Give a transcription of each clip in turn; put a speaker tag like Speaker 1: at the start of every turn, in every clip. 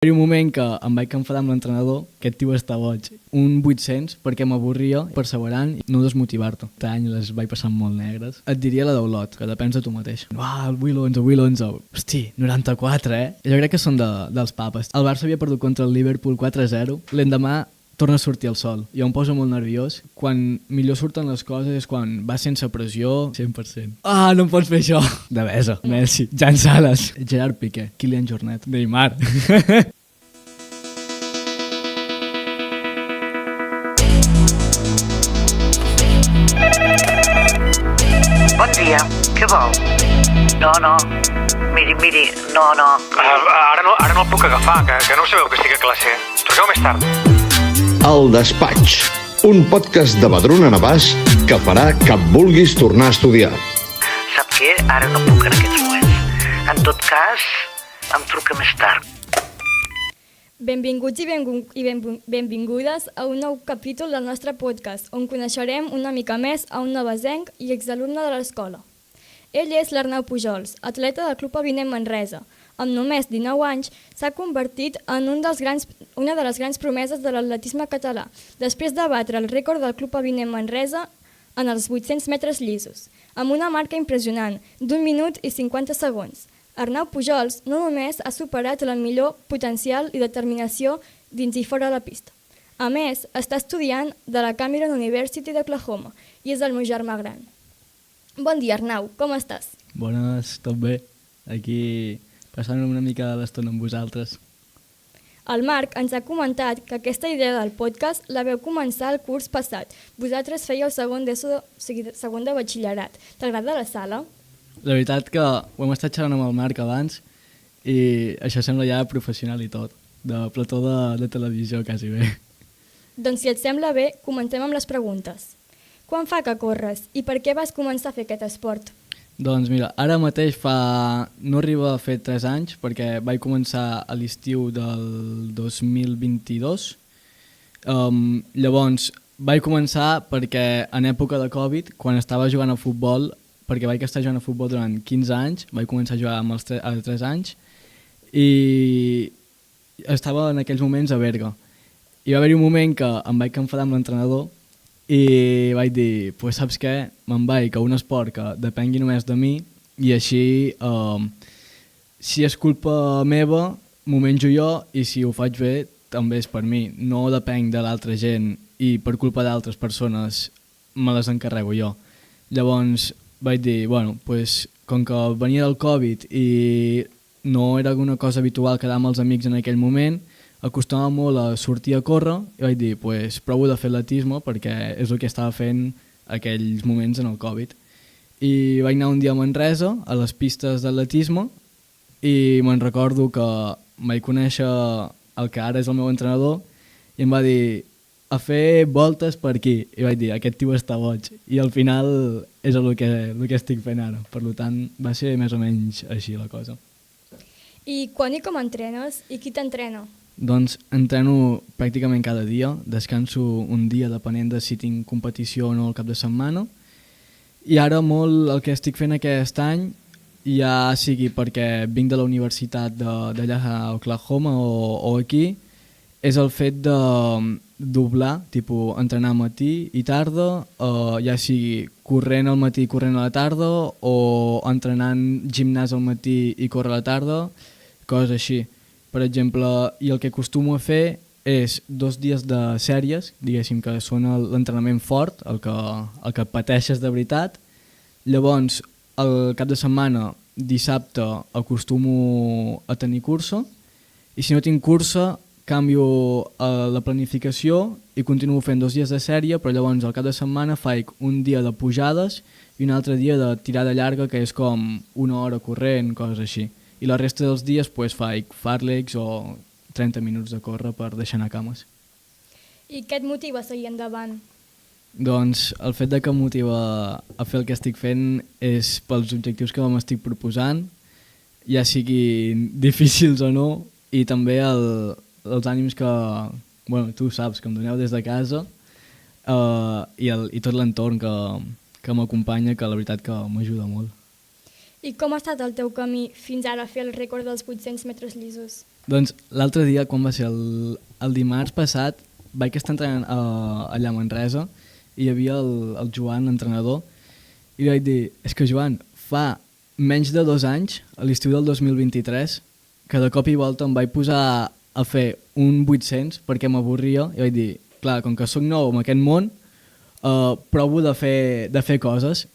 Speaker 1: Hi ha un moment que em vaig enfadar amb l'entrenador, aquest tio està boig, un 800 perquè m'avorria perseverant i no desmotivar-te. Aquest any les vaig passar molt negres. Et diria la d'Olot, que depèn de tu mateix. El 8-11. Hosti, 94, eh? Jo crec que són dels papes. El Barça havia perdut contra el Liverpool 4-0. L'endemà torna a sortir el sol. Jo em poso molt nerviós. Quan millor surten les coses és quan va sense pressió, 100%. No em pots fer això! De Besa, Messi, Jan Sales, Gerard Piqué, Kylian Jornet, Neymar.
Speaker 2: Bon dia, què vol? No, miri, no.
Speaker 3: Ara no el puc agafar, que no ho sabeu que estic a classe. Truqueu més tard.
Speaker 4: El Despatx, un podcast de Badruna Navàs que farà que vulguis tornar a estudiar.
Speaker 2: Sap què? Ara no puc en aquests moments. En tot cas, em truca més tard.
Speaker 5: Benvinguts i benvingudes a un nou capítol del nostre podcast, on coneixerem una mica més a un novesenc i exalumne de l'escola. Ell és l'Arnau Pujols, atleta del Club Avinent Manresa. Amb només 19 anys, s'ha convertit en una de les grans promeses de l'atletisme català, després de batre el rècord del Club Avinent Manresa en els 800 metres llisos, amb una marca impressionant d'1 minut i 50 segons. Arnau Pujols no només ha superat el millor potencial i determinació dins i fora de la pista. A més, està estudiant de la Cameron University d'Oklahoma i és el meu germà gran. Bon dia, Arnau, com estàs?
Speaker 1: Bones, tot bé. Aquí passant una mica de l'estona amb vosaltres.
Speaker 5: El Marc ens ha comentat que aquesta idea del podcast la veu començar el curs passat. Vosaltres fèieu segon de batxillerat. T'agrada la sala?
Speaker 1: La veritat que ho hem estat xerrant amb el Marc abans i això sembla ja professional i tot, de plató de televisió quasi bé.
Speaker 5: Doncs si et sembla bé, comencem amb les preguntes. Quan fa que corres i per què vas començar a fer aquest esport?
Speaker 1: Doncs mira, ara mateix no arriba a fer 3 anys perquè vaig començar a l'estiu del 2022. Llavors vaig començar perquè en època de Covid, quan estava jugant a futbol, perquè vaig estar jugant a futbol durant 15 anys, vaig començar a jugar als 3 anys i estava en aquells moments a Berga. I va haver-hi un moment que em vaig enfadar amb l'entrenador i vaig dir, pues saps què? Me'n vaig a un esport que depengui només de mi i així, si és culpa meva, m'ho menjo jo i si ho faig bé, també és per mi. No depenc de l'altra gent i per culpa d'altres persones me les encarrego jo. Llavors vaig dir, com que venia del Covid i no era una cosa habitual quedar amb els amics en aquell moment, acostumava molt a sortir a córrer i vaig dir, provo de fer atletisme perquè és el que estava fent aquells moments en el Covid. I vaig anar un dia a Manresa, a les pistes d'atletisme, i me'n recordo que vaig conèixer el que ara és el meu entrenador i em va dir, a fer voltes per aquí. I vaig dir, aquest tio està boig. I al final és el que estic fent ara. Per tant, va ser més o menys així la cosa.
Speaker 5: I quan i com entrenes? I qui t'entrena?
Speaker 1: Doncs entreno pràcticament cada dia. Descanso un dia depenent de si tinc competició o no el cap de setmana. I ara molt el que estic fent aquest any, ja sigui perquè vinc de la universitat d'allà a Oklahoma o aquí, és el fet de doblar, tipus entrenar matí i tarda, ja sigui corrent al matí i corrent a la tarda, o entrenant gimnàs al matí i córrer a la tarda, coses així. Per exemple, i el que acostumo a fer és 2 dies de sèries, diguéssim que són l'entrenament fort, el que pateixes de veritat. Llavors, el cap de setmana, dissabte, acostumo a tenir cursa, i si no tinc cursa, canvio la planificació i continuo fent 2 dies de sèrie, però llavors al cap de setmana faig un dia de pujades i un altre dia de tirada llarga, que és com 1 hora corrent, coses així. I la resta dels dies faig farlegs o 30 minuts de córrer per deixar anar cames.
Speaker 5: I què et motiva a seguir endavant?
Speaker 1: Doncs el fet que em motiva a fer el que estic fent és pels objectius que m'estic proposant, ja siguin difícils o no, i també els ànims que, tu saps, que em doneu des de casa i tot l'entorn que m'acompanya, que la veritat que m'ajuda molt.
Speaker 5: I com ha estat el teu camí fins ara a fer el rècord dels 800 metres llisos?
Speaker 1: Doncs l'altre dia, quan va ser el dimarts passat, vaig estar entrenant allà a Manresa i hi havia el Joan, l'entrenador, i li vaig dir, és que Joan, fa menys de 2 anys, a l'estiu del 2023, que de cop i volta em vaig posar a fer un 800 perquè m'avorria i vaig dir, clar, com que sóc nou en aquest món, provo de fer coses.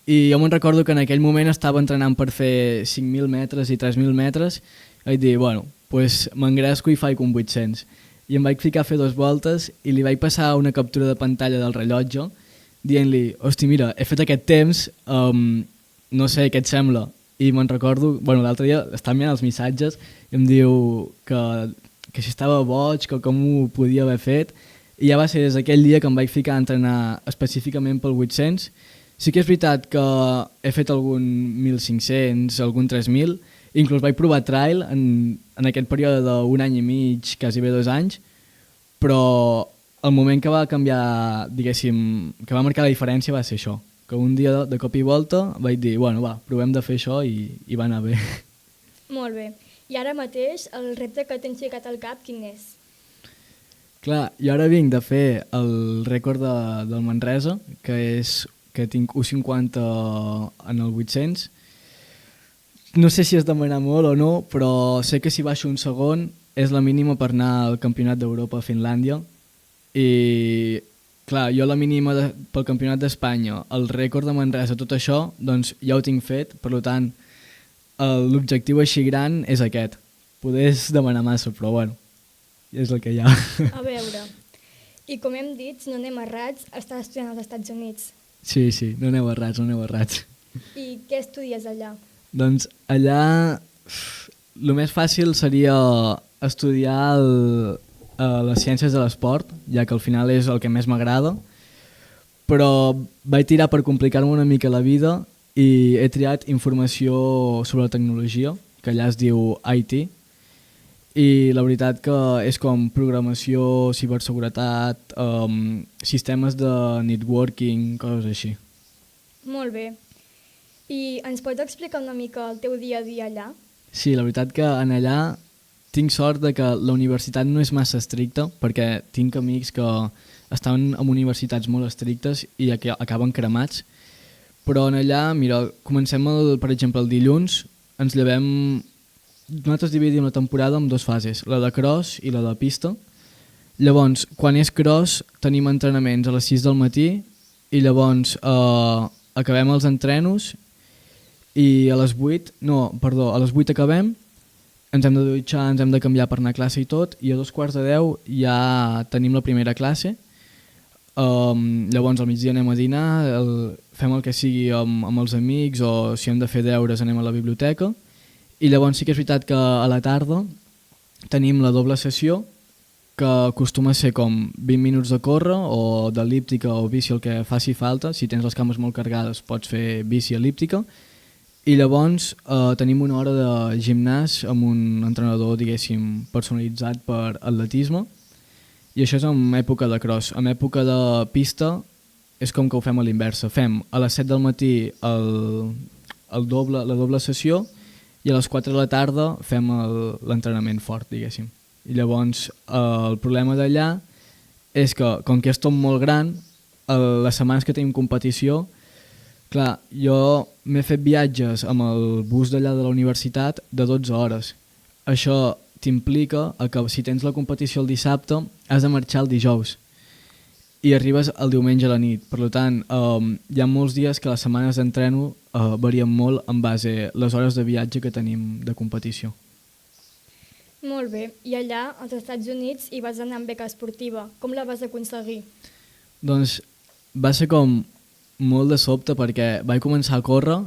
Speaker 1: I jo me'n recordo que en aquell moment estava entrenant per fer 5.000 metres i 3.000 metres i vaig dir, bueno, pues m'engresco i faig un 800. I em vaig ficar a fer 2 voltes i li vaig passar una captura de pantalla del rellotge dient-li, hosti, mira, he fet aquest temps, no sé què et sembla. I me'n recordo, bueno, l'altre dia estava mirant els missatges i em diu que si estava boig, que com ho podia haver fet. I ja va ser des d'aquell dia que em vaig ficar a entrenar específicament pel 800. Sí que és veritat que he fet algun 1.500, algun 3.000, inclús vaig provar trail en aquest període d'un any i mig, quasi bé 2 anys, però el moment que va canviar, diguéssim, que va marcar la diferència va ser això, que un dia de cop i volta vaig dir, bueno, va, provem de fer això i va anar bé.
Speaker 5: Molt bé. I ara mateix el repte que tens ficat al cap, quin és?
Speaker 1: Clar, jo ara vinc de fer el rècord del Manresa, que tinc 1,50 en el 800. No sé si és demanar molt o no, però sé que si baixo un segon és la mínima per anar al Campionat d'Europa a Finlàndia. I clar, jo la mínima pel Campionat d'Espanya, el rècord de Manresa, tot això, doncs ja ho tinc fet, per tant, l'objectiu així gran és aquest. Podés demanar massa, però bueno, és el que hi ha.
Speaker 5: A veure, i com hem dit, si no anem errats, estàs estudiant als Estats Units.
Speaker 1: Sí, no aneu errats.
Speaker 5: I què estudies allà?
Speaker 1: Doncs allà el més fàcil seria estudiar les ciències de l'esport, ja que al final és el que més m'agrada, però vaig tirar per complicar-me una mica la vida i he triat informació sobre la tecnologia, que allà es diu IT, i la veritat que és com programació, ciberseguretat, sistemes de networking, coses així.
Speaker 5: Molt bé. I ens pots explicar una mica el teu dia a dia allà?
Speaker 1: Sí, la veritat que en allà tinc sort de que la universitat no és massa estricta, perquè tinc amics que estan en universitats molt estrictes i acaben cremats, però en allà, mira, comencem, per exemple, el dilluns, ens llevem. Nosaltres dividim la temporada en 2 fases, la de cross i la de pista. Llavors, quan és cross, tenim entrenaments a les 6 del matí i llavors acabem els entrenos i a les 8 acabem, ens hem de dutxar, ens hem de canviar per anar a classe i tot, i a 9:45 ja tenim la primera classe. Llavors al migdia anem a dinar, fem el que sigui amb els amics o si hem de fer deures anem a la biblioteca. I llavors sí que és veritat que a la tarda tenim la doble sessió, que acostuma a ser com 20 minuts de córrer o d'el·líptica o bici, el que faci falta. Si tens les cames molt carregades pots fer bici el·líptica. I llavors tenim una hora de gimnàs amb un entrenador, diguéssim, personalitzat per atletisme. I això és en època de cross. En època de pista és com que ho fem a l'inversa. Fem a les 7 del matí la doble sessió i a les 4 de la tarda fem l'entrenament fort, diguéssim. I llavors el problema d'allà és que, com que és tot molt gran, les setmanes que tenim competició, clar, jo m'he fet viatges amb el bus d'allà de la universitat de 12 hores. Això t'implica que si tens la competició el dissabte has de marxar el dijous i arribes el diumenge a la nit. Per tant, hi ha molts dies que les setmanes d'entreno varien molt en base a les hores de viatge que tenim de competició.
Speaker 5: Molt bé. I allà, als Estats Units, hi vas anar amb beca esportiva. Com la vas aconseguir?
Speaker 1: Doncs va ser com molt de sobte perquè vaig començar a córrer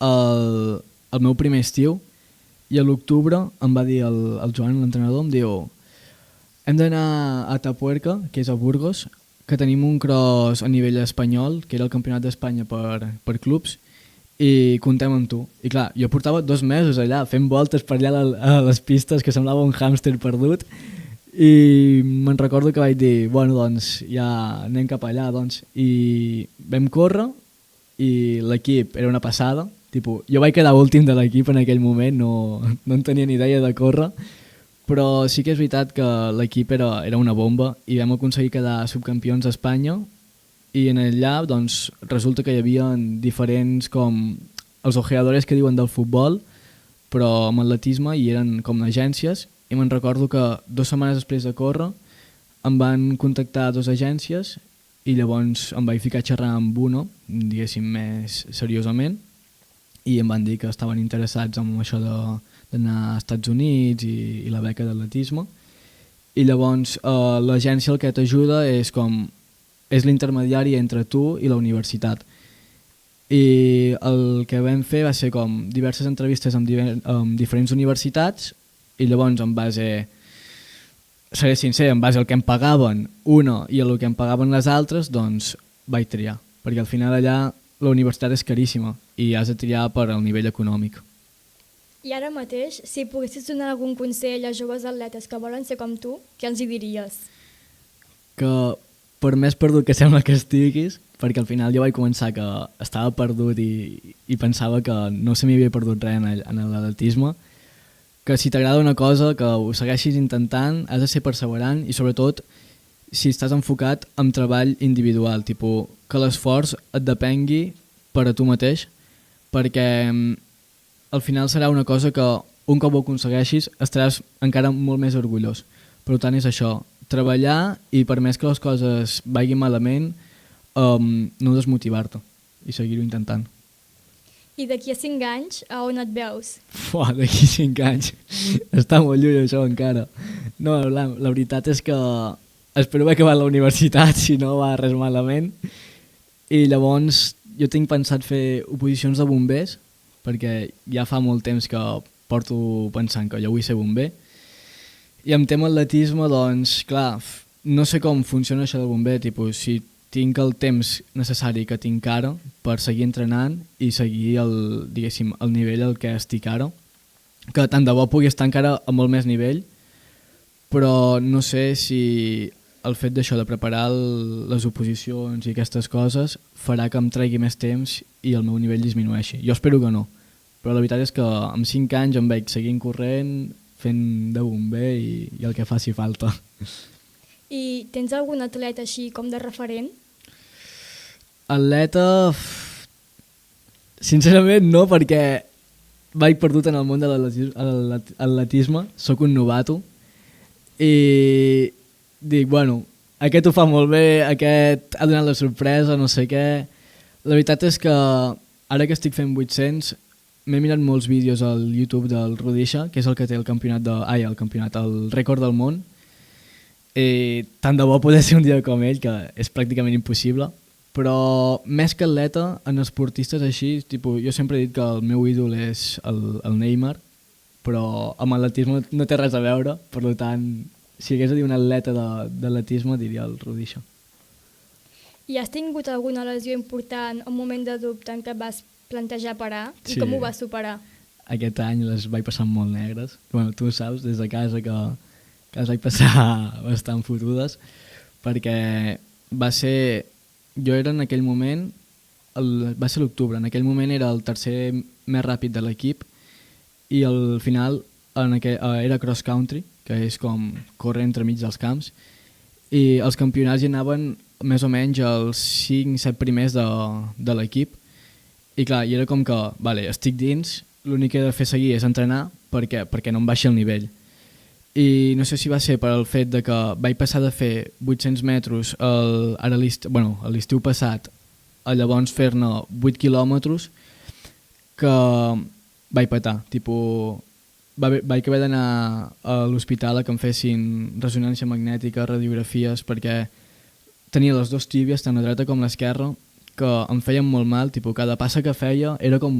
Speaker 1: el meu primer estiu i a l'octubre em va dir el Joan, l'entrenador, em diu hem d'anar a Tapuerca, que és a Burgos, que tenim un cross a nivell espanyol, que era el campionat d'Espanya per clubs, i comptem amb tu. I clar, jo portava 2 mesos allà fent voltes per allà a les pistes que semblava un hàmster perdut i me'n recordo que vaig dir bueno, doncs ja anem cap allà, doncs. I vam córrer i l'equip era una passada. Jo vaig quedar últim de l'equip en aquell moment, no en tenia ni idea de córrer, Però sí que és veritat que l'equip era una bomba i vam aconseguir quedar subcampions d'Espanya i en allà doncs, resulta que hi havia diferents com els ojeadores que diuen del futbol, però amb atletisme i eren com agències i me'n recordo que 2 setmanes després de córrer em van contactar 2 agències i llavors em vaig ficar a xerrar amb una, diguéssim, més seriosament i em van dir que estaven interessats en això d'anar als Estats Units i la beca d'atletisme i llavors l'agència el que t'ajuda és l'intermediari entre tu i la universitat i el que vam fer va ser com diverses entrevistes amb diferents universitats i llavors en base, seré sincer, en base al que em pagaven una i al que em pagaven les altres, doncs vaig triar, perquè al final allà la universitat és caríssima i has de triar per al nivell econòmic.
Speaker 5: I ara mateix, si poguessis donar algun consell a joves atletes que volen ser com tu, què els hi diries?
Speaker 1: Que per més perdut que sembla que estiguis, perquè al final jo vaig començar que estava perdut i pensava que no se m'havia perdut res en l'atletisme, que si t'agrada una cosa, que ho segueixis intentant, has de ser perseverant i sobretot si estàs enfocat en treball individual, tipus que l'esforç et depengui per a tu mateix, perquè al final serà una cosa que un cop ho aconsegueixis estaràs encara molt més orgullós. Per tant és això, treballar i per més que les coses vagin malament, no desmotivar-te i seguir-ho intentant.
Speaker 5: I d'aquí a 5 anys, a on et veus?
Speaker 1: D'aquí 5 anys. Està molt lluny això encara. No, la veritat és que espero haver acabat la universitat, si no va res malament. I llavors jo tinc pensat fer oposicions de bombers, perquè ja fa molt temps que porto pensant que jo vull ser bomber. I amb tema atletisme, doncs, clar, no sé com funciona això del bomber, tipus, si tinc el temps necessari que tinc ara per seguir entrenant i seguir diguéssim, el nivell al que estic ara, que tant de bo pugui estar encara a molt més nivell, però no sé si el fet d'això de preparar les oposicions i aquestes coses farà que em tregui més temps i el meu nivell disminueixi. Jo espero que no, però la veritat és que amb 5 anys em veig seguint corrent, fent de bomber i el que faci falta.
Speaker 5: I tens algun atleta així com de referent?
Speaker 1: Atleta... Sincerament no, perquè vaig perdut en el món de l'atletisme, sóc un novato i dic, bueno, aquest ho fa molt bé, aquest ha donat la sorpresa, no sé què. La veritat és que ara que estic fent 800 m'he mirat molts vídeos al YouTube del Rudisha, que és el que té el rècord del món. I tant de bo poder ser un dia com ell, que és pràcticament impossible. Però més que atleta, en esportistes així, tipus, jo sempre he dit que el meu ídol és el Neymar, però amb atletisme no té res a veure, per tant, si hagués de dir un atleta d'atletisme diria el Rudisha.
Speaker 5: I has tingut alguna lesió important, un moment de dubte en què vas plantejar parar? I com ho vas superar?
Speaker 1: Aquest any les vaig passar molt negres. Bueno, tu saps, des de casa que les vaig passar bastant fotudes, perquè va ser... Jo era en aquell moment, va ser l'octubre, en aquell moment era el tercer més ràpid de l'equip i al final era cross country, que és com córrer entremig dels camps, i els campionats hi anaven més o menys els 5-7 primers de l'equip i clar, i era com que, vale, estic dins, l'únic que he de fer seguir és entrenar perquè no em baixi el nivell. I no sé si va ser per al fet de que vaig passar de fer 800 metres a l'estiu passat a llavors fer-ne 8 quilòmetres que vaig petar. Vaig haver d'anar a l'hospital a que em fessin ressonància magnètica, radiografies, perquè tenia les dues tíbies, tant la dreta com l'esquerra, que em feien molt mal. Cada passa que feia era com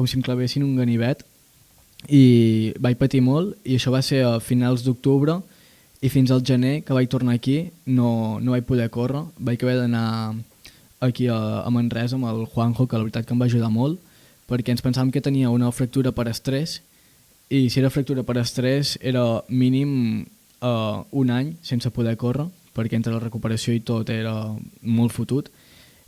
Speaker 1: si em clavessin un ganivet i vaig patir molt i això va ser a finals d'octubre i fins al gener que vaig tornar aquí no vaig poder córrer, vaig haver d'anar aquí a Manresa amb el Juanjo, que la veritat que em va ajudar molt perquè ens pensàvem que tenia una fractura per estrès i si era fractura per estrès era mínim un any sense poder córrer perquè entre la recuperació i tot era molt fotut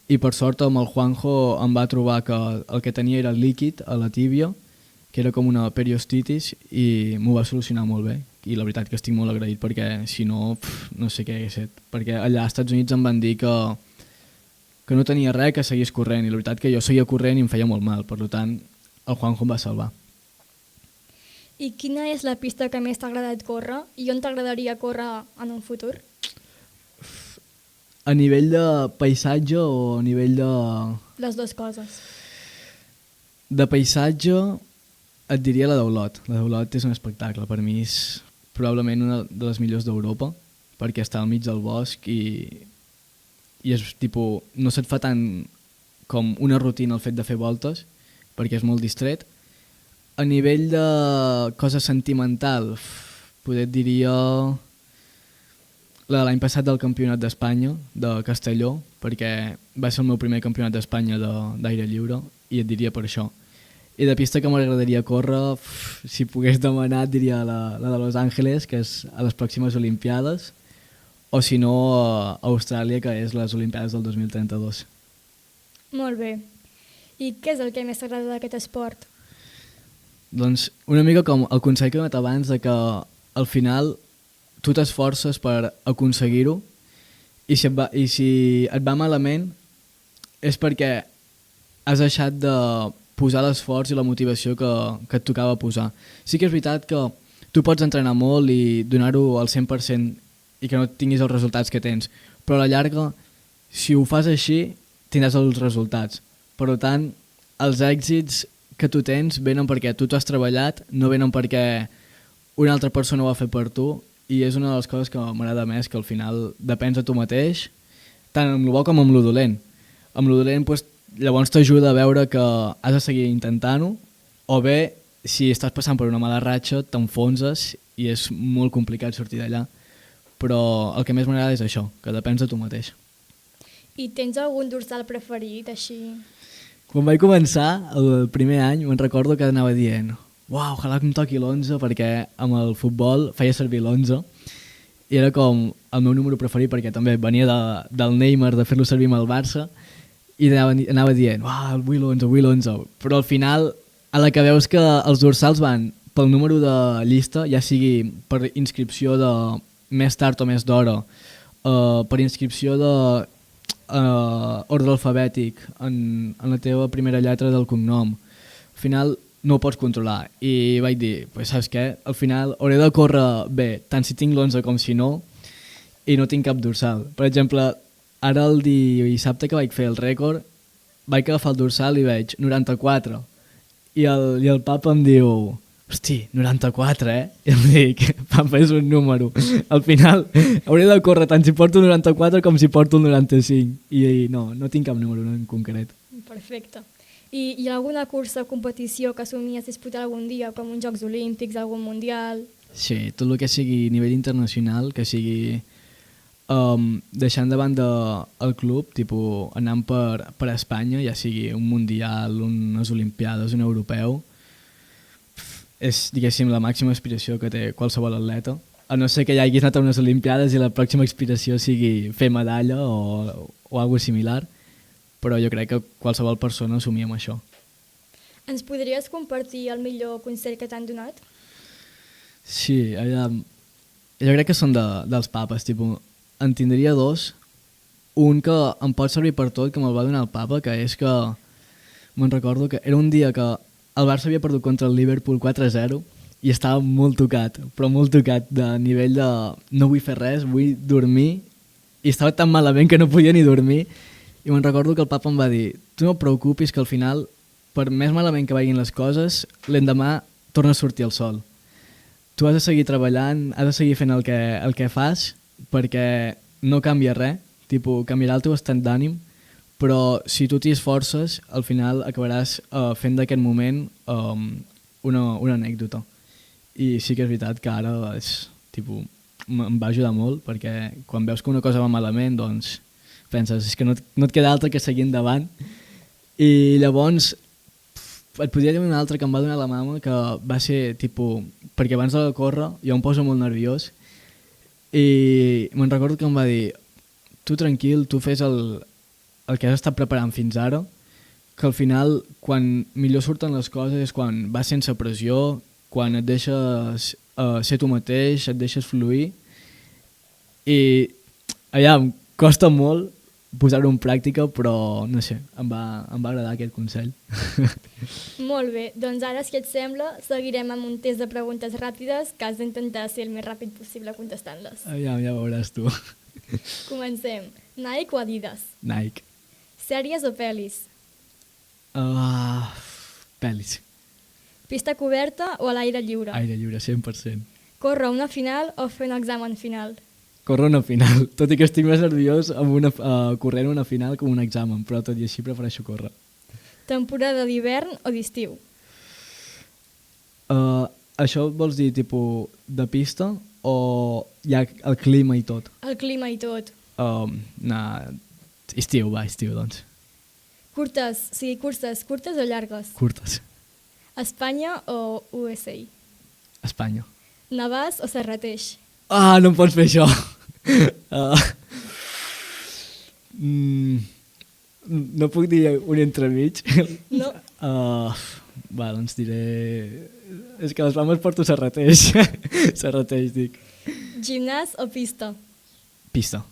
Speaker 1: i per sort amb el Juanjo em va trobar que el que tenia era líquid a la tíbia, que era com una periostitis i m'ho va solucionar molt bé i la veritat que estic molt agraït perquè si no, no sé què hagués fet. Perquè allà als Estats Units em van dir que no tenia res, que seguís corrent, i la veritat que jo seguia corrent i em feia molt mal, per tant el Juanjo em va salvar.
Speaker 5: I quina és la pista que més t'ha agradat córrer i on t'agradaria córrer en un futur?
Speaker 1: A nivell de paisatge o a nivell de...
Speaker 5: Les dues coses.
Speaker 1: De paisatge et diria la d'Olot. La d'Olot és un espectacle, per mi és probablement una de les millors d'Europa, perquè està al mig del bosc i és tipus, no se't fa tant com una rutina el fet de fer voltes, perquè és molt distret. A nivell de cosa sentimental, poder et diria la de l'any passat del Campionat d'Espanya, de Castelló, perquè va ser el meu primer Campionat d'Espanya d'aire lliure, i et diria per això. I de pista que m'agradaria córrer, si pogués demanar, et diria la de Los Angeles, que és a les pròximes Olimpiades, o si no a Austràlia, que és les Olimpiades del 2032.
Speaker 5: Molt bé. I què és el que més t'agrada d'aquest esport?
Speaker 1: Doncs una mica com el consell que he donat abans, de que al final tu t'esforces per aconseguir-ho i si et va malament és perquè has deixat de posar l'esforç i la motivació que et tocava posar. Sí que és veritat que tu pots entrenar molt i donar-ho al 100% i que no tinguis els resultats que tens, però a la llarga, si ho fas així, tindràs els resultats. Per tant, els èxits que tu tens venen perquè tu t'ho has treballat, no venen perquè una altra persona ho ha fet per tu, i és una de les coses que m'agrada més, que al final depens de tu mateix, tant amb el bo com amb el dolent. Amb el dolent, doncs, llavors t'ajuda a veure que has de seguir intentant-ho, o bé, si estàs passant per una mala ratxa, t'enfonses i és molt complicat sortir d'allà. Però el que més m'agrada és això, que depens de tu mateix.
Speaker 5: I tens algun dorsal preferit, així?
Speaker 1: Quan vaig començar, el primer any, me'n recordo que anava dient «Uau, ojalà que em toqui l'11», perquè amb el futbol feia servir l'11 i era com el meu número preferit, perquè també venia del Neymar, de fer-lo servir amb el Barça, i anava dient «Uau, vull l'11», però al final, a la que veus que els dorsals van pel número de llista, ja sigui per inscripció de més tard o més d'hora, per inscripció de ordre alfabètic en la teva primera lletra del cognom, al final no ho pots controlar, i vaig dir, pues, saps què? Al final hauré de córrer bé, tant si tinc l'11 com si no, i no tinc cap dorsal. Per exemple, ara el dissabte que vaig fer el rècord, vaig agafar el dorsal i veig 94, i el papa em diu «Hosti, 94, eh?» I em dic, papa, és un número. Al final hauré de córrer tant si porto el 94 com si porto el 95. I no tinc cap número en concret.
Speaker 5: Perfecte. I hi ha alguna cursa o competició que somies disputar algun dia, com uns Jocs Olímpics, algun Mundial?
Speaker 1: Sí, tot el que sigui a nivell internacional, que sigui deixant de banda el club, tipus anant per Espanya, ja sigui un Mundial, unes Olimpiades, un Europeu, és, diguéssim, la màxima aspiració que té qualsevol atleta. A no ser que ja hagis anat a unes Olimpiades i la pròxima aspiració sigui fer medalla o alguna similar, però jo crec que qualsevol persona somia amb això.
Speaker 5: Ens podries compartir el millor consell que t'han donat?
Speaker 1: Sí, jo crec que són dels papes, tipus, en tindria dos. Un que em pot servir per tot, que me'l va donar el papa, que és que me'n recordo que era un dia que el Barça havia perdut contra el Liverpool 4-0 i estava molt tocat, però molt tocat, de nivell de no vull fer res, vull dormir, i estava tan malament que no podia ni dormir, i me'n recordo que el papa em va dir tu no et preocupis, que al final, per més malament que vagin les coses, l'endemà torna a sortir el sol. Tu has de seguir treballant, has de seguir fent el que fas, perquè no canvia res, tipus, canviarà el teu estat d'ànim, però si tu t'hi esforces, al final acabaràs fent d'aquest moment una anècdota. I sí que és veritat que ara em va ajudar molt, perquè quan veus que una cosa va malament, doncs penses, és que no et queda altre que seguir endavant. I llavors et podria dir una altra que em va donar la mama, que va ser, perquè abans de córrer jo em poso molt nerviós, i me'n recordo que em va dir tu tranquil, tu fes el que has estat preparant fins ara, que al final, quan millor surten les coses és quan vas sense pressió, quan et deixes ser tu mateix, et deixes fluir i allà em costa molt posar-ho en pràctica, però no sé, em va agradar aquest consell.
Speaker 5: Molt bé, doncs ara, si et sembla, seguirem amb un test de preguntes ràpides que has d'intentar ser el més ràpid possible contestant-les.
Speaker 1: Ja veuràs tu.
Speaker 5: Comencem. Nike o Adidas?
Speaker 1: Nike.
Speaker 5: Sèries o pel·lis?
Speaker 1: Pel·lis.
Speaker 5: Pista coberta o a l'aire lliure?
Speaker 1: Aire lliure, 100%.
Speaker 5: Córrer una final o fer un examen final?
Speaker 1: Córrer una final, tot i que estic més nerviós amb corrent una final que un examen, però tot i així prefereixo córrer.
Speaker 5: Temporada d'hivern o d'estiu?
Speaker 1: Això vols dir tipus de pista o ja el clima i tot?
Speaker 5: El clima i tot.
Speaker 1: Estiu, doncs.
Speaker 5: Curses curtes o llargues?
Speaker 1: Curtes.
Speaker 5: Espanya o USA?
Speaker 1: Espanya.
Speaker 5: Navàs o Serrateix?
Speaker 1: No em pots fer això. No puc dir un entremig.
Speaker 5: No.
Speaker 1: Doncs diré... És que les mames porto Serrateix. Serrateix, dic.
Speaker 5: Gimnàs o pista?
Speaker 1: Pista.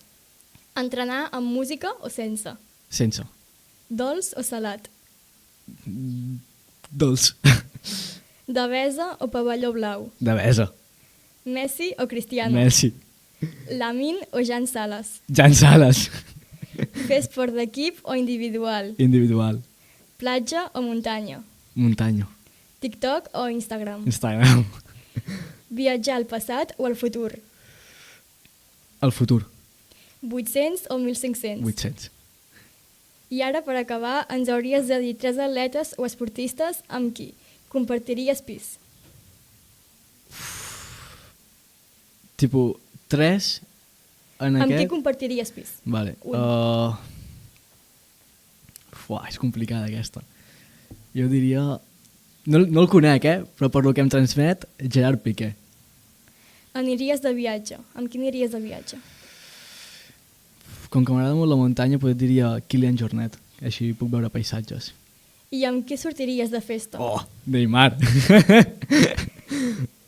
Speaker 5: Entrenar amb música o sense?
Speaker 1: Sense.
Speaker 5: Dolç o salat?
Speaker 1: Dolç.
Speaker 5: Devesa o pavelló blau?
Speaker 1: Devesa.
Speaker 5: Messi o Cristiano?
Speaker 1: Messi.
Speaker 5: Lamin o Jan Sales?
Speaker 1: Jan Sales.
Speaker 5: Fer esport d'equip o individual?
Speaker 1: Individual.
Speaker 5: Platja o muntanya?
Speaker 1: Muntanya.
Speaker 5: TikTok o Instagram?
Speaker 1: Instagram.
Speaker 5: Viatjar al passat o al futur?
Speaker 1: El futur.
Speaker 5: 800 o 1.500?
Speaker 1: 800.
Speaker 5: I ara, per acabar, ens hauries de dir 3 atletes o esportistes amb qui compartiries pis.
Speaker 1: Tipo, 3 en
Speaker 5: Amb
Speaker 1: aquest...
Speaker 5: qui compartiries pis?
Speaker 1: Vale.
Speaker 5: Un.
Speaker 1: És complicada aquesta. Jo diria... No el conec, però per lo que em transmet, Gerard Piqué.
Speaker 5: Aniries de viatge. Amb qui aniries de viatge?
Speaker 1: Com que m'agrada molt la muntanya, potser diria Kilian Jornet. Així puc veure paisatges.
Speaker 5: I amb qui sortiries de festa?
Speaker 1: Neymar.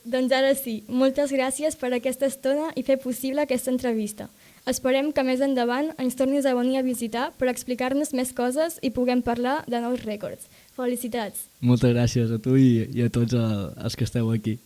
Speaker 5: Doncs ara sí, moltes gràcies per aquesta estona i fer possible aquesta entrevista. Esperem que més endavant ens tornis a venir a visitar per explicar-nos més coses i puguem parlar de nous rècords. Felicitats!
Speaker 1: Moltes gràcies a tu i a tots els que esteu aquí.